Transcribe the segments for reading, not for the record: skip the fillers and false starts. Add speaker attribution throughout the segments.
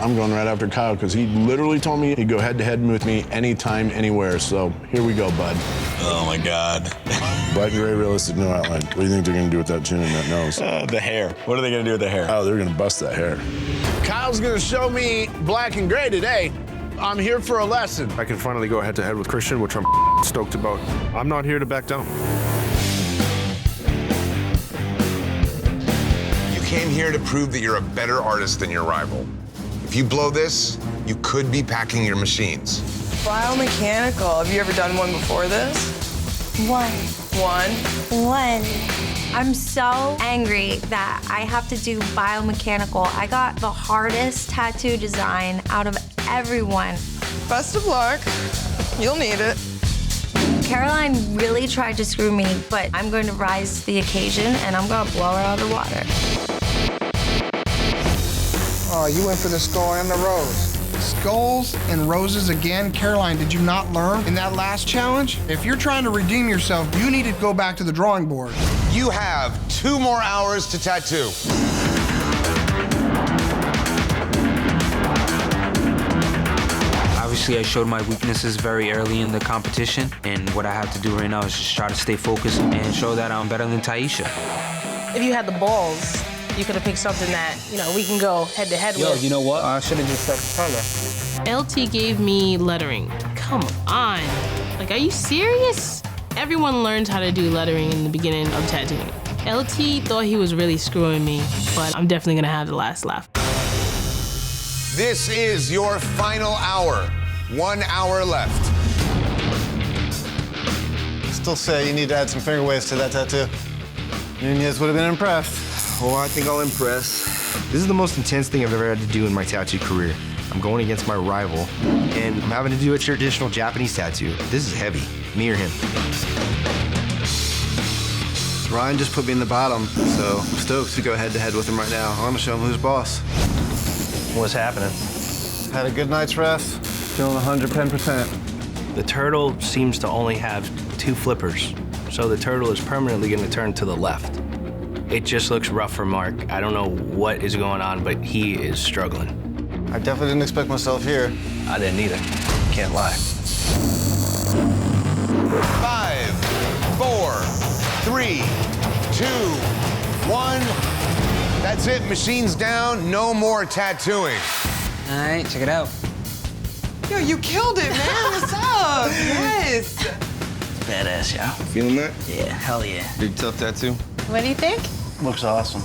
Speaker 1: I'm going right after Kyle because he literally told me he'd go head-to-head with me anytime, anywhere. So here we go, bud.
Speaker 2: Oh, my God.
Speaker 1: Black and gray, realistic, no outline. What do you think they're going to do with that chin and that nose?
Speaker 2: The hair. What are they going to do with the hair?
Speaker 1: Oh, they're going to bust that hair. Kyle's going to show me black and gray today. I'm here for a lesson.
Speaker 3: I can finally go head-to-head with Christian, which I'm stoked about. I'm not here to back down.
Speaker 4: You came here to prove that you're a better artist than your rival. If you blow this, you could be packing your machines.
Speaker 5: Biomechanical. Have you ever done one before this?
Speaker 6: One.
Speaker 7: I'm so angry that I have to do biomechanical. I got the hardest tattoo design out of everyone.
Speaker 5: Best of luck. You'll need it.
Speaker 7: Caroline really tried to screw me, but I'm going to rise to the occasion and I'm going to blow her out of the water.
Speaker 8: Oh, you went for the skull and the rose. Skulls and roses again? Caroline, did you not learn in that last challenge? If you're trying to redeem yourself, you need to go back to the drawing board.
Speaker 4: You have 2 more hours to tattoo.
Speaker 9: Obviously, I showed my weaknesses very early in the competition, and what I have to do right now is just try to stay focused and show that I'm better than Taisha.
Speaker 10: If you had the balls, you could have picked something that, we can go head-to-head with.
Speaker 9: Yo, you know what? I should have just said color.
Speaker 10: LT gave me lettering. Come on. Like, are you serious? Everyone learns how to do lettering in the beginning of tattooing. LT thought he was really screwing me, but I'm definitely gonna have the last laugh.
Speaker 4: This is your final hour. 1 hour left.
Speaker 11: Still say you need to add some finger waves to that tattoo. Nunez would have been impressed.
Speaker 12: Oh, I think I'll impress. This is the most intense thing I've ever had to do in my tattoo career. I'm going against my rival, and I'm having to do a traditional Japanese tattoo. This is heavy, me or him.
Speaker 11: Ryan just put me in the bottom, so I'm stoked to go head-to-head with him right now. I want to show him who's boss.
Speaker 12: What's happening?
Speaker 11: Had a good night's rest, feeling 110%.
Speaker 12: The turtle seems to only have 2 flippers, so the turtle is permanently going to turn to the left. It just looks rough for Mark. I don't know what is going on, but he is struggling.
Speaker 11: I definitely didn't expect myself here.
Speaker 12: I didn't either. Can't lie.
Speaker 4: 5, 4, 3, 2, 1. That's it, machines down, no more tattooing.
Speaker 9: All right, check it out.
Speaker 5: Yo, you killed it, man. What's up? Yes.
Speaker 9: Badass, yeah.
Speaker 11: Feeling that?
Speaker 9: Yeah, hell yeah.
Speaker 11: Big tough tattoo.
Speaker 6: What do you think?
Speaker 11: Looks awesome.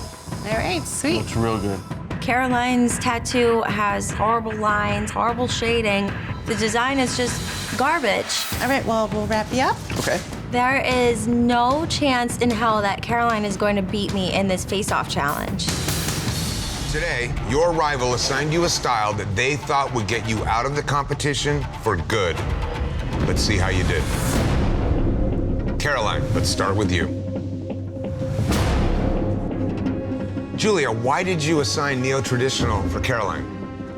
Speaker 6: All right, sweet.
Speaker 11: Looks real good.
Speaker 7: Caroline's tattoo has horrible lines, horrible shading. The design is just garbage.
Speaker 6: All right, well, we'll wrap you up.
Speaker 11: Okay.
Speaker 7: There is no chance in hell that Caroline is going to beat me in this face-off challenge.
Speaker 4: Today, your rival assigned you a style that they thought would get you out of the competition for good. Let's see how you did. Caroline, let's start with you. Julia, why did you assign neo-traditional for Caroline?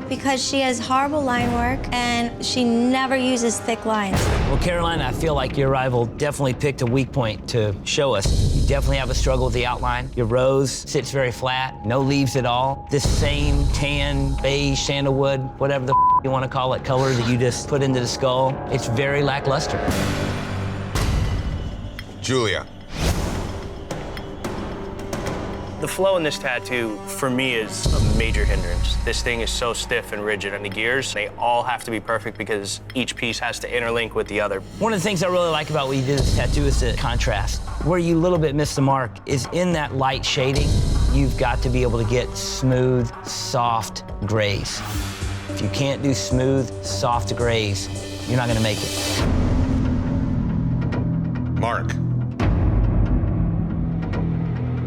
Speaker 7: Because she has horrible line work and she never uses thick lines.
Speaker 13: Well, Caroline, I feel like your rival definitely picked a weak point to show us. You definitely have a struggle with the outline. Your rose sits very flat, no leaves at all. This same tan, beige, sandalwood, whatever the you want to call it, color that you just put into the skull, it's very lackluster.
Speaker 4: Julia.
Speaker 14: The flow in this tattoo, for me, is a major hindrance. This thing is so stiff and rigid, and the gears, they all have to be perfect because each piece has to interlink with the other.
Speaker 13: One of the things I really like about what you did this tattoo is the contrast. Where you a little bit miss the mark is in that light shading. You've got to be able to get smooth, soft grays. If you can't do smooth, soft grays, you're not gonna make it.
Speaker 4: Mark.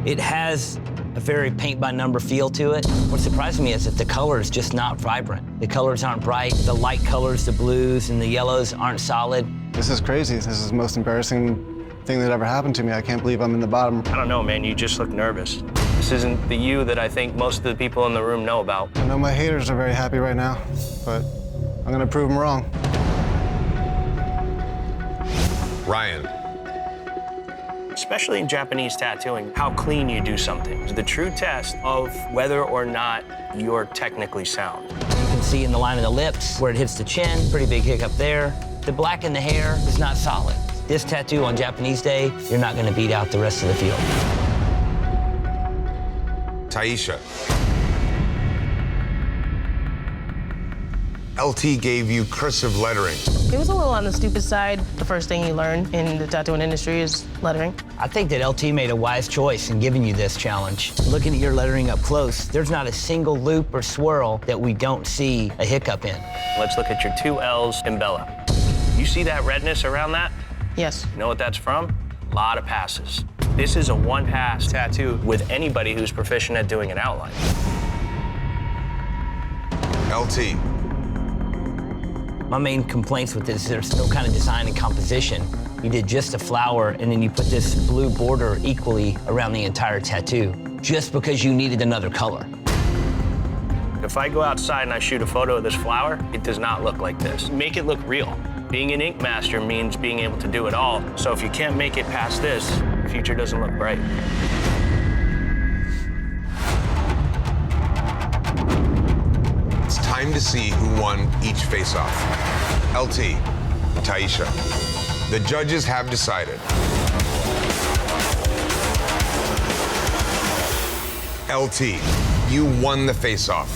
Speaker 13: It has a very paint-by-number feel to it. What surprised me is that the color is just not vibrant. The colors aren't bright. The light colors, the blues and the yellows aren't solid.
Speaker 11: This is crazy. This is the most embarrassing thing that ever happened to me. I can't believe I'm in the bottom.
Speaker 14: I don't know, man, you just look nervous. This isn't the you that I think most of the people in the room know about.
Speaker 11: I know my haters are very happy right now, but I'm gonna prove them wrong.
Speaker 4: Ryan.
Speaker 14: Especially in Japanese tattooing, how clean you do something is the true test of whether or not you're technically sound.
Speaker 13: See in the line of the lips where it hits the chin, pretty big hiccup there. The black in the hair is not solid. This tattoo on Japanese Day, you're not gonna beat out the rest of the field.
Speaker 4: Taisha. LT gave you cursive lettering.
Speaker 10: It was a little on the stupid side. The first thing you learn in the tattooing industry is lettering.
Speaker 13: I think that LT made a wise choice in giving you this challenge. Looking at your lettering up close, there's not a single loop or swirl that we don't see a hiccup in.
Speaker 14: Let's look at your 2 L's in Bella. You see that redness around that?
Speaker 10: Yes.
Speaker 14: You know what that's from? A lot of passes. This is a one-pass tattoo with anybody who's proficient at doing an outline.
Speaker 4: LT.
Speaker 13: My main complaints with this is there's no kind of design and composition. You did just a flower, and then you put this blue border equally around the entire tattoo, just because you needed another color.
Speaker 14: If I go outside and I shoot a photo of this flower, it does not look like this. Make it look real. Being an ink master means being able to do it all. So if you can't make it past this, the future doesn't look bright.
Speaker 4: It's time to see who won each face-off. LT, Taisha. The judges have decided. LT, you won the face-off.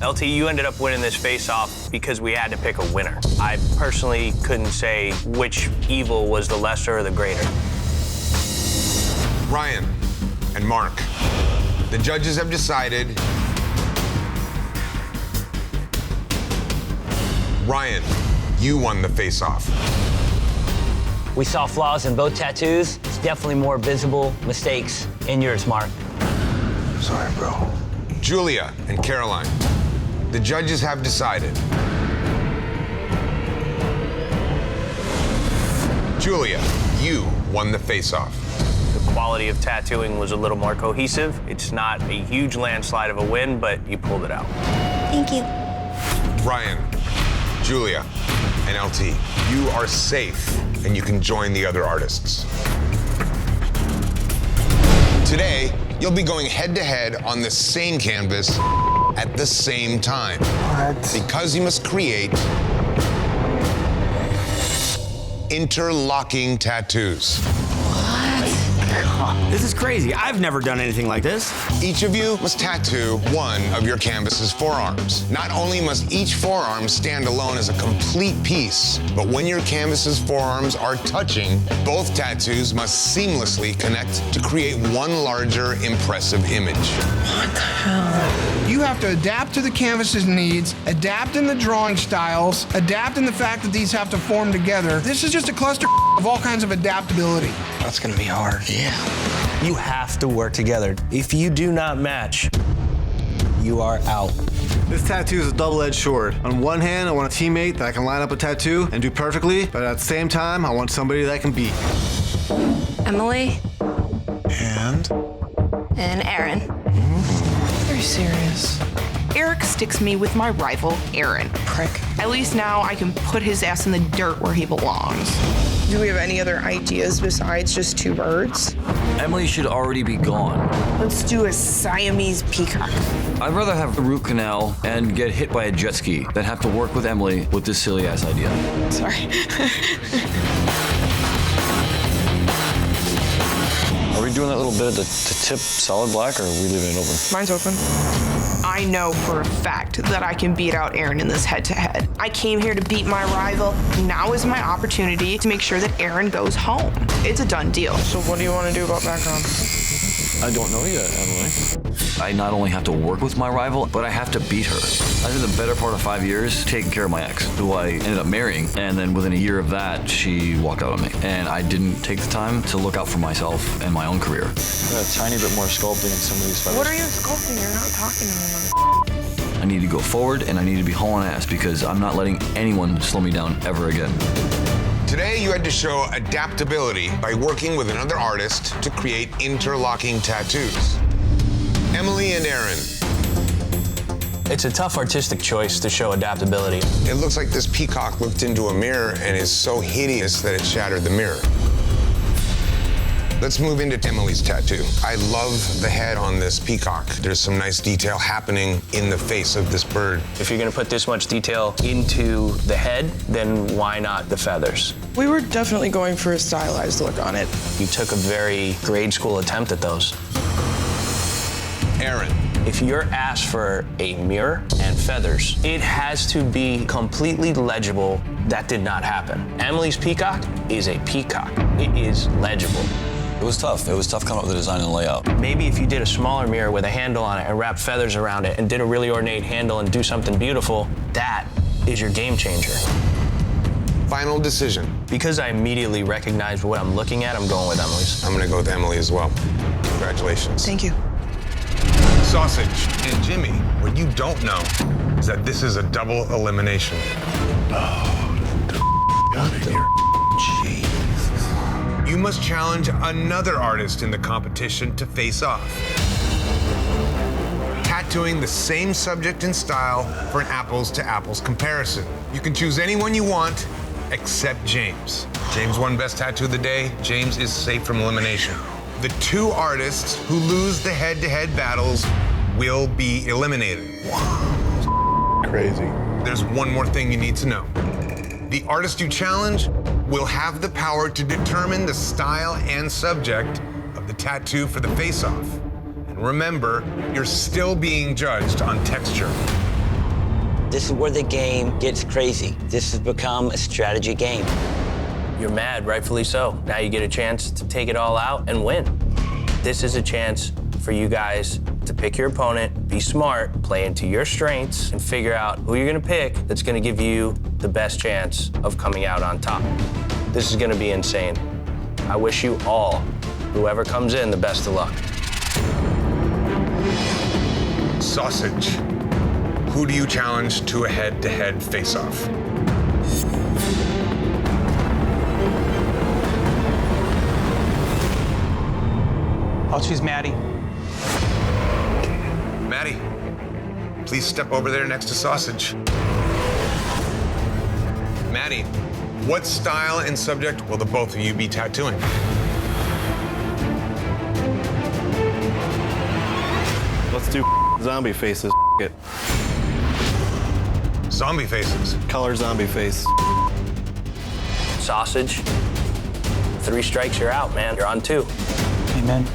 Speaker 14: LT, you ended up winning this face-off because we had to pick a winner. I personally couldn't say which evil was the lesser or the greater.
Speaker 4: Ryan and Mark, the judges have decided. Ryan, you won the face-off.
Speaker 13: We saw flaws in both tattoos. It's definitely more visible mistakes in yours, Mark.
Speaker 4: Sorry, bro. Julia and Caroline, the judges have decided. Julia, you won the face-off.
Speaker 14: The quality of tattooing was a little more cohesive. It's not a huge landslide of a win, but you pulled it out.
Speaker 7: Thank you.
Speaker 4: Ryan, Julia, and LT, you are safe, and you can join the other artists. Today, you'll be going head-to-head on the same canvas at the same time. What? Because you must create interlocking tattoos.
Speaker 15: This is crazy. I've never done anything like this.
Speaker 4: Each of you must tattoo one of your canvas's forearms. Not only must each forearm stand alone as a complete piece, but when your canvas's forearms are touching, both tattoos must seamlessly connect to create one larger, impressive image.
Speaker 8: What the hell? You have to adapt to the canvas's needs, adapt in the drawing styles, adapt in the fact that these have to form together. This is just a cluster of all kinds of adaptability.
Speaker 15: That's gonna be hard. Yeah. You have to work together. If you do not match, you are out.
Speaker 11: This tattoo is a double-edged sword. On one hand, I want a teammate that I can line up a tattoo and do perfectly, but at the same time, I want somebody that I can beat.
Speaker 7: Emily.
Speaker 16: And
Speaker 7: Aaron.
Speaker 5: Are you serious? Eric sticks me with my rival, Aaron.
Speaker 16: prick.
Speaker 5: At least now I can put his ass in the dirt where he belongs.
Speaker 17: Do we have any other ideas besides just 2 birds?
Speaker 18: Emily should already be gone.
Speaker 17: Let's do a Siamese peacock.
Speaker 18: I'd rather have a root canal and get hit by a jet ski than have to work with Emily with this silly ass idea.
Speaker 17: Sorry.
Speaker 18: Are we doing that little bit to tip solid black, or are we leaving it open?
Speaker 17: Mine's open. I know for a fact that I can beat out Aaron in this head-to-head. I came here to beat my rival. Now is my opportunity to make sure that Aaron goes home. It's a done deal.
Speaker 16: So what do you want to do about background?
Speaker 18: I don't know yet, Emily. I not only have to work with my rival, but I have to beat her. I spent the better part of 5 years taking care of my ex, who I ended up marrying, and then within a year of that, she walked out on me. And I didn't take the time to look out for myself and my own career. A tiny bit more sculpting in some of these feathers.
Speaker 17: What are you sculpting? You're not talking to me.
Speaker 18: I need to go forward, and I need to be hauling ass because I'm not letting anyone slow me down ever again.
Speaker 4: Today, you had to show adaptability by working with another artist to create interlocking tattoos. Emily and Aaron.
Speaker 14: It's a tough artistic choice to show adaptability.
Speaker 4: It looks like this peacock looked into a mirror and is so hideous that it shattered the mirror. Let's move into Emily's tattoo. I love the head on this peacock. There's some nice detail happening in the face of this bird.
Speaker 14: If you're gonna put this much detail into the head, then why not the feathers?
Speaker 16: We were definitely going for a stylized look on it.
Speaker 14: You took a very grade school attempt at those.
Speaker 4: Aaron.
Speaker 14: If you're asked for a mirror and feathers, it has to be completely legible. That did not happen. Emily's peacock is a peacock. It is legible.
Speaker 18: It was tough. It was tough coming up with the design and layout.
Speaker 14: Maybe if you did a smaller mirror with a handle on it and wrapped feathers around it and did a really ornate handle and do something beautiful, that is your game changer.
Speaker 4: Final decision.
Speaker 14: Because I immediately recognized what I'm looking at, I'm going with Emily's.
Speaker 4: I'm gonna go with Emily as well. Congratulations.
Speaker 16: Thank you.
Speaker 4: Sausage and Jimmy, what you don't know is that this is a double elimination.
Speaker 3: Out of here.
Speaker 4: You must challenge another artist in the competition to face off. Tattooing the same subject and style for an apples to apples comparison. You can choose anyone you want except James. James won Best Tattoo of the Day. James is safe from elimination. The two artists who lose the head-to-head battles will be eliminated.
Speaker 3: Crazy.
Speaker 4: There's one more thing you need to know. The artist you challenge will have the power to determine the style and subject of the tattoo for the face-off. And remember, you're still being judged on texture.
Speaker 13: This is where the game gets crazy. This has become a strategy game.
Speaker 14: You're mad, rightfully so. Now you get a chance to take it all out and win. This is a chance for you guys to pick your opponent, be smart, play into your strengths, and figure out who you're gonna pick that's gonna give you the best chance of coming out on top. This is gonna be insane. I wish you all, whoever comes in, the best of luck.
Speaker 4: Sausage, who do you challenge to a head-to-head face-off?
Speaker 19: I'll choose Maddie.
Speaker 4: Maddie, please step over there next to Sausage. Maddie, what style and subject will the both of you be tattooing?
Speaker 11: Let's do zombie faces. It.
Speaker 4: Zombie faces.
Speaker 11: Color zombie face.
Speaker 14: Sausage, 3 strikes, you're out, man. You're on 2.
Speaker 19: Amen.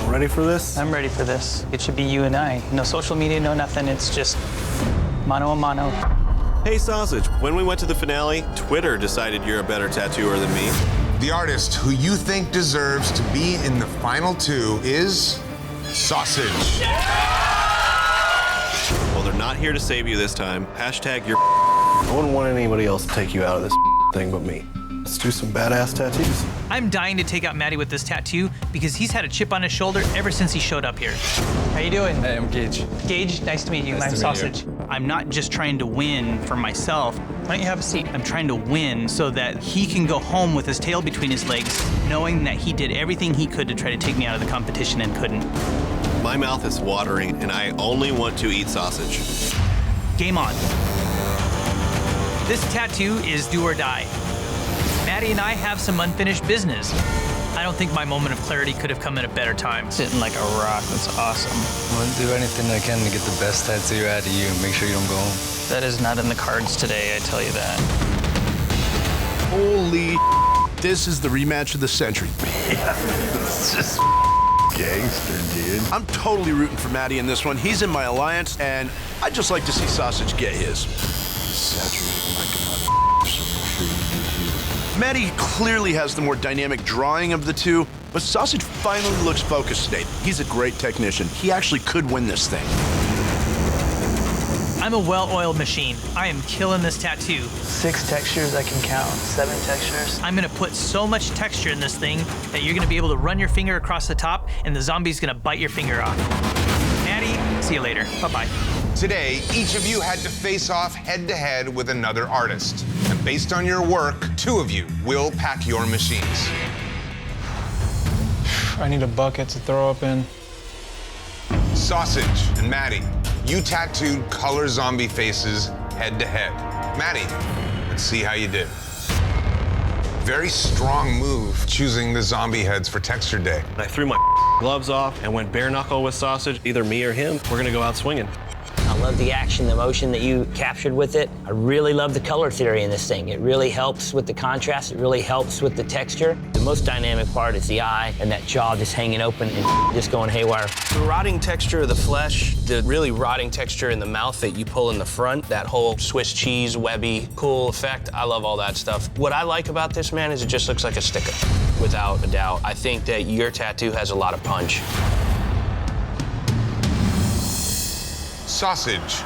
Speaker 11: Ready for this?
Speaker 19: I'm ready for this. It should be you and I. No social media, no nothing. It's just mano a mano.
Speaker 3: Hey, Sausage, when we went to the finale, Twitter decided you're a better tattooer than me.
Speaker 4: The artist who you think deserves to be in the final 2 is Sausage.
Speaker 3: Well, they're not here to save you this time. Hashtag your
Speaker 11: I wouldn't want anybody else to take you out of this thing but me. Let's do some badass tattoos.
Speaker 19: I'm dying to take out Maddie with this tattoo because he's had a chip on his shoulder ever since he showed up here. How you doing?
Speaker 20: Hey, I'm Gage.
Speaker 19: Gage, nice to meet you.
Speaker 20: Nice
Speaker 19: I'm
Speaker 20: to meet
Speaker 19: Sausage. I'm not just trying to win for myself. Why don't you have a seat? I'm trying to win so that he can go home with his tail between his legs, knowing that he did everything he could to try to take me out of the competition and couldn't.
Speaker 3: My mouth is watering, and I only want to eat sausage.
Speaker 19: Game on. This tattoo is do or die. Maddie and I have some unfinished business. I don't think my moment of clarity could have come at a better time. Sitting like a rock, that's awesome.
Speaker 20: We'll do anything I can to get the best tattoo out of you and make sure you don't go home.
Speaker 19: That is not in the cards today, I tell you that.
Speaker 1: Holy this is the rematch of the century.
Speaker 3: It's just gangster, dude.
Speaker 1: I'm totally rooting for Maddie in this one. He's in my alliance, and I'd just like to see Sausage get his. Maddie clearly has the more dynamic drawing of the two, but Sausage finally looks focused today. He's a great technician. He actually could win this thing.
Speaker 19: I'm a well-oiled machine. I am killing this tattoo. 6 textures I can count. 7 textures. I'm gonna put so much texture in this thing that you're gonna be able to run your finger across the top and the zombie's gonna bite your finger off. Maddie, see you later. Bye-bye.
Speaker 4: Today, each of you had to face off head-to-head with another artist. And based on your work, 2 of you will pack your machines.
Speaker 20: I need a bucket to throw up in.
Speaker 4: Sausage and Maddie, you tattooed color zombie faces head-to-head. Maddie, let's see how you did. very strong move choosing the zombie heads for Texture Day.
Speaker 21: I threw my gloves off and went bare knuckle with Sausage. Either me or him, we're gonna go out swinging.
Speaker 13: I love the action, the motion that you captured with it. I really love the color theory in this thing. It really helps with the contrast. It really helps with the texture. The most dynamic part is the eye and that jaw just hanging open and just going haywire.
Speaker 14: The rotting texture of the flesh, the really rotting texture in the mouth that you pull in the front, that whole Swiss cheese, webby, cool effect, I love all that stuff. What I like about this, man, is it just looks like a sticker, without a doubt. I think that your tattoo has a lot of punch.
Speaker 4: Sausage.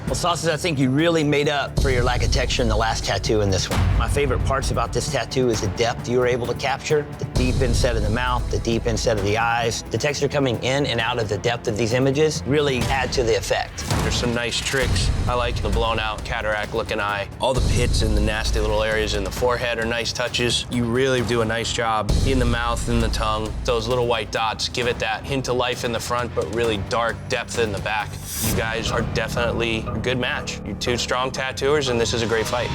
Speaker 13: Well, Sausage, I think you really made up for your lack of texture in the last tattoo in this one. My favorite parts about this tattoo is the depth you were able to capture, the deep inset of the mouth, the deep inset of the eyes. The texture coming in and out of the depth of these images really add to the effect.
Speaker 14: There's some nice tricks. I like the blown out cataract looking eye. All the pits and the nasty little areas in the forehead are nice touches. You really do a nice job in the mouth and the tongue. Those little white dots give it that hint of life in the front, but really dark depth in the back. You guys are definitely a good match. You're two strong tattooers, and this is a great fight.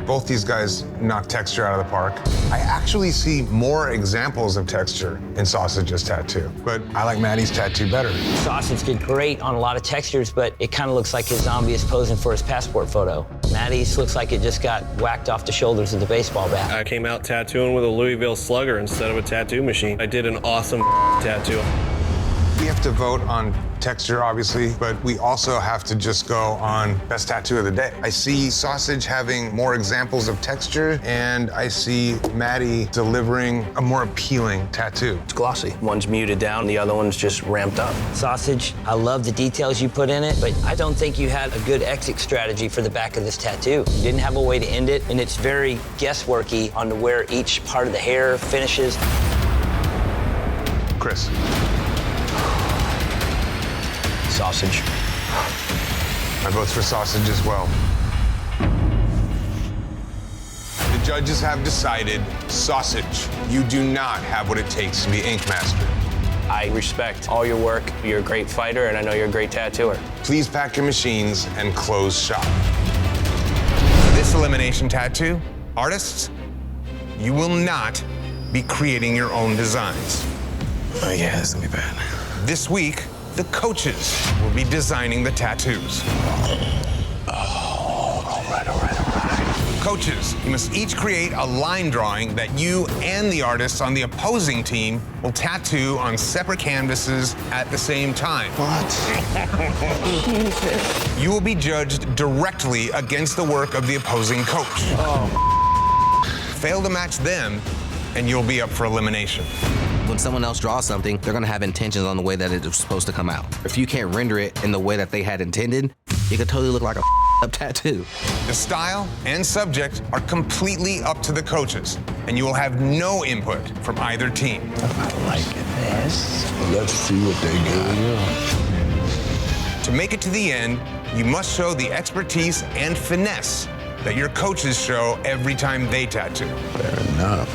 Speaker 4: Both these guys knock texture out of the park. I actually see more examples of texture in Sausage's tattoo, but I like Maddie's tattoo better.
Speaker 13: Sausage did great on a lot of textures, but it kind of looks like his zombie is posing for his passport photo. Maddie's looks like it just got whacked off the shoulders of the baseball bat.
Speaker 21: I came out tattooing with a Louisville Slugger instead of a tattoo machine. I did an awesome tattoo.
Speaker 4: We have to vote on texture, obviously, but we also have to just go on best tattoo of the day. I see Sausage having more examples of texture, and I see Maddie delivering a more appealing tattoo.
Speaker 14: It's glossy. One's muted down, the other one's just ramped up.
Speaker 13: Sausage, I love the details you put in it, but I don't think you had a good exit strategy for the back of this tattoo. You didn't have a way to end it, and it's very guessworky on where each part of the hair finishes.
Speaker 4: Chris.
Speaker 14: Sausage.
Speaker 4: My vote's for Sausage as well. The judges have decided, Sausage, you do not have what it takes to be Ink Master.
Speaker 14: I respect all your work. You're a great fighter, and I know you're a great tattooer.
Speaker 4: Please pack your machines and close shop. For this elimination tattoo, artists, you will not be creating your own designs.
Speaker 15: Oh yeah, this is gonna be bad.
Speaker 4: This week, the coaches will be designing the tattoos.
Speaker 15: All right.
Speaker 4: Coaches, you must each create a line drawing that you and the artists on the opposing team will tattoo on separate canvases at the same time.
Speaker 15: What?
Speaker 4: You will be judged directly against the work of the opposing coach. Fail to match them, and you'll be up for elimination.
Speaker 22: When someone else draws something, they're gonna have intentions on the way that it's supposed to come out. If you can't render it in the way that they had intended, it could totally look like a up tattoo.
Speaker 4: The style and subject are completely up to the coaches, and you will have no input from either team.
Speaker 15: I'm liking this. Let's see what they got.
Speaker 4: To make it to the end, you must show the expertise and finesse that your coaches show every time they tattoo.
Speaker 15: Fair enough.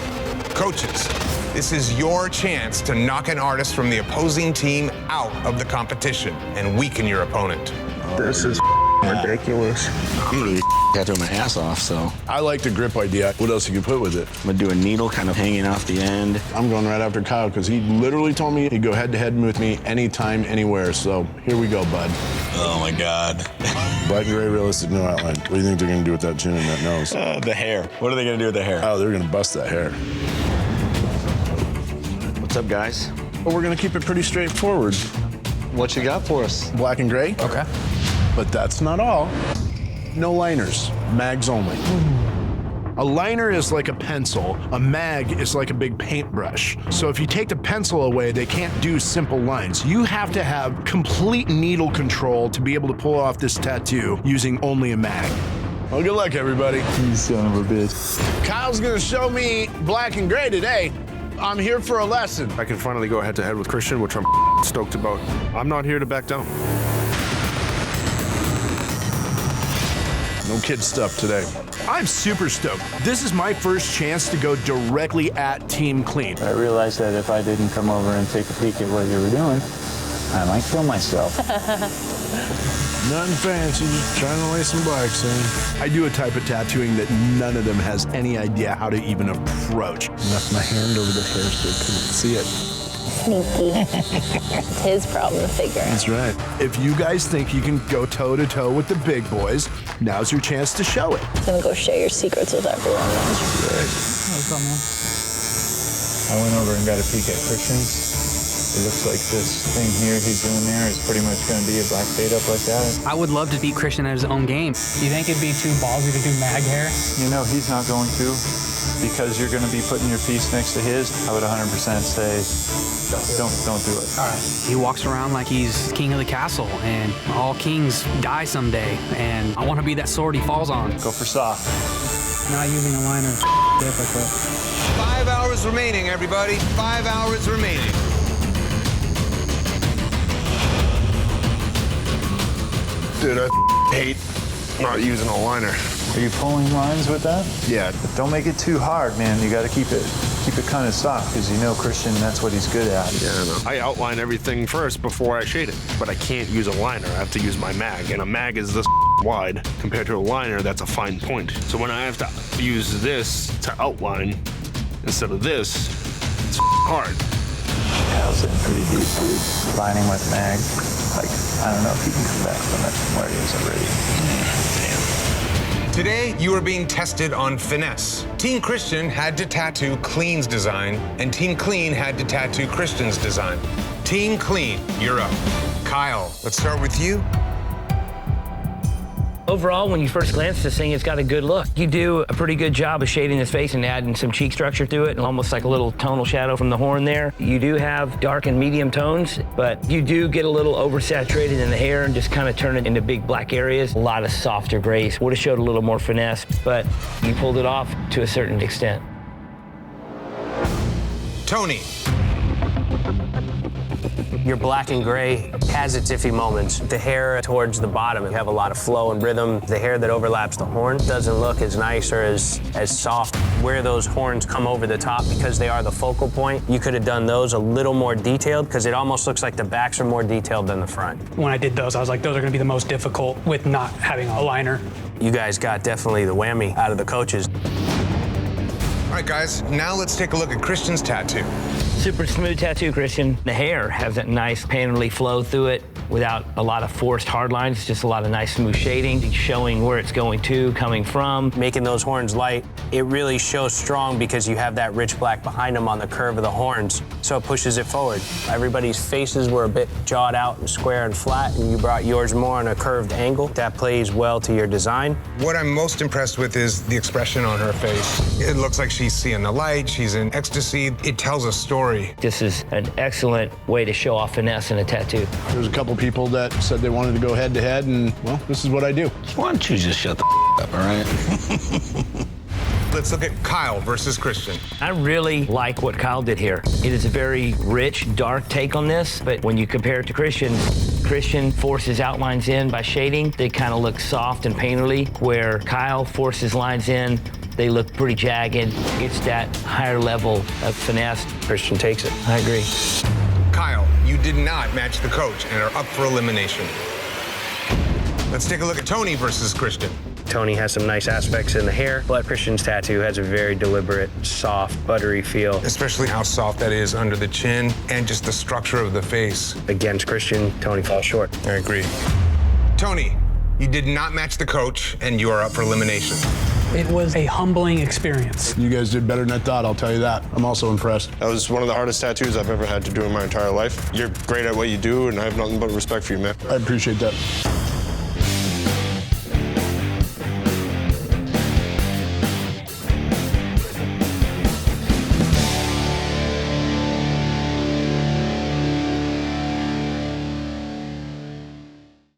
Speaker 4: Coaches, this is your chance to knock an artist from the opposing team out of the competition and weaken your opponent.
Speaker 15: This is ridiculous.
Speaker 22: I'm gonna tattoo my ass off, so.
Speaker 23: I like the grip idea. What else you can put with it?
Speaker 22: I'm gonna do a needle kind of hanging off the end.
Speaker 23: I'm going right after Kyle because he literally told me he'd go head-to-head with me anytime, anywhere. So here we go, bud.
Speaker 2: Oh my God.
Speaker 23: Black and gray, realistic, no outline. What do you think they're going to do with that chin and that nose?
Speaker 2: The hair. What are they going to do with the hair?
Speaker 23: Oh, they're going to bust that hair.
Speaker 22: What's up, guys?
Speaker 23: Well, we're going to keep it pretty straightforward.
Speaker 22: What you got for us?
Speaker 23: Black and gray.
Speaker 22: Okay.
Speaker 23: But that's not all. No liners, mags only. A liner is like a pencil. A mag is like a big paintbrush. So if you take the pencil away, they can't do simple lines. You have to have complete needle control to be able to pull off this tattoo using only a mag. Well, good luck, everybody.
Speaker 15: You son of a bitch.
Speaker 23: Kyle's gonna show me black and gray today. I'm here for a lesson.
Speaker 3: I can finally go head-to-head with Christian, which I'm stoked about. I'm not here to back down. No kid stuff today. I'm super stoked. This is my first chance to go directly at Team Clean.
Speaker 20: I realized that if I didn't come over and take a peek at what you were doing,
Speaker 6: I might kill myself.
Speaker 23: Nothing fancy, just trying to lay some blacks in.
Speaker 1: I do a type of tattooing that none of them has any idea how to even approach.
Speaker 20: Left my hand over the hair so they couldn't see it.
Speaker 9: Sneaky. It's his problem to figure out.
Speaker 1: That's right. If you guys think you can go toe-to-toe with the big boys, now's your chance to show it.
Speaker 9: He's gonna go share your secrets with everyone.
Speaker 6: What's up, man? I went over and got a peek at Christian's. It looks like this thing here he's doing there is pretty much going to be a black fade up like that.
Speaker 12: I would love to beat Christian at his own game.
Speaker 24: You think it'd be too ballsy to do mag hair?
Speaker 6: You know, he's not going to, because you're going to be putting your piece next to his. I would 100% say, don't do it.
Speaker 12: All right. He walks around like he's king of the castle, and all kings die someday, and I want to be that sword he falls on.
Speaker 6: Go for soft.
Speaker 24: Not using a liner is difficult.
Speaker 4: 5 hours remaining, everybody. 5 hours remaining.
Speaker 23: Dude, I hate not using a liner.
Speaker 6: Are you pulling lines with that?
Speaker 23: Yeah.
Speaker 6: But don't make it too hard, man. You got to keep it kind of soft, because you know Christian, that's what he's good at.
Speaker 23: Yeah, I know. I outline everything first before I shade it, but I can't use a liner. I have to use my mag, and a mag is this wide compared to a liner that's a fine point. So when I have to use this to outline instead of this, it's hard.
Speaker 6: Yeah, I was in pretty deep, dude. Lining with mag. Like, I don't know if he can come back from it from where he is already. Damn.
Speaker 4: Today, you are being tested on finesse. Team Christian had to tattoo Clean's design, and Team Clean had to tattoo Christian's design. Team Clean, you're up. Kyle, let's start with you.
Speaker 13: Overall, when you first glance at this thing, it's got a good look. You do a pretty good job of shading his face and adding some cheek structure to it, and almost like a little tonal shadow from the horn there. You do have dark and medium tones, but you do get a little oversaturated in the hair and just kind of turn it into big black areas. A lot of softer grays. Would have showed a little more finesse, but you pulled it off to a certain extent.
Speaker 4: Tony.
Speaker 14: Your black and gray has its iffy moments. The hair towards the bottom, you have a lot of flow and rhythm. The hair that overlaps the horn doesn't look as nice or as soft. Where those horns come over the top, because they are the focal point, you could have done those a little more detailed, because it almost looks like the backs are more detailed than the front.
Speaker 24: When I did those, I was like, those are gonna be the most difficult with not having a liner.
Speaker 14: You guys got definitely the whammy out of the coaches.
Speaker 4: All right, guys, now let's take a look at Christian's tattoo.
Speaker 13: Super smooth tattoo, Christian. The hair has that nice painterly flow through it without a lot of forced hard lines, just a lot of nice smooth shading, showing where it's going to, coming from.
Speaker 14: Making those horns light, it really shows strong because you have that rich black behind them on the curve of the horns, so it pushes it forward. Everybody's faces were a bit jawed out and square and flat, and you brought yours more on a curved angle. That plays well to your design.
Speaker 4: What I'm most impressed with is the expression on her face. It looks like she's seeing the light, she's in ecstasy. It tells a story.
Speaker 13: This is an excellent way to show off finesse in a tattoo.
Speaker 23: There's a couple people that said they wanted to go head to head, and well, this is what I do.
Speaker 2: Why don't you just shut the up, all right?
Speaker 4: Let's look at Kyle versus Christian.
Speaker 13: I really like what Kyle did here. It is a very rich, dark take on this, but when you compare it to Christian forces outlines in by shading. They kind of look soft and painterly, where Kyle forces lines in. They look pretty jagged. It's that higher level of finesse.
Speaker 14: Christian takes it.
Speaker 13: I agree.
Speaker 4: Kyle, you did not match the coach and are up for elimination. Let's take a look at Tony versus Christian.
Speaker 14: Tony has some nice aspects in the hair, but Christian's tattoo has a very deliberate, soft, buttery feel.
Speaker 4: Especially how soft that is under the chin and just the structure of the face.
Speaker 14: Against Christian, Tony falls short.
Speaker 4: I agree. Tony, you did not match the coach and you are up for elimination.
Speaker 24: It was a humbling experience.
Speaker 23: You guys did better than I thought, I'll tell you that. I'm also impressed.
Speaker 21: That was one of the hardest tattoos I've ever had to do in my entire life. You're great at what you do, and I have nothing but respect for you, man.
Speaker 23: I appreciate that.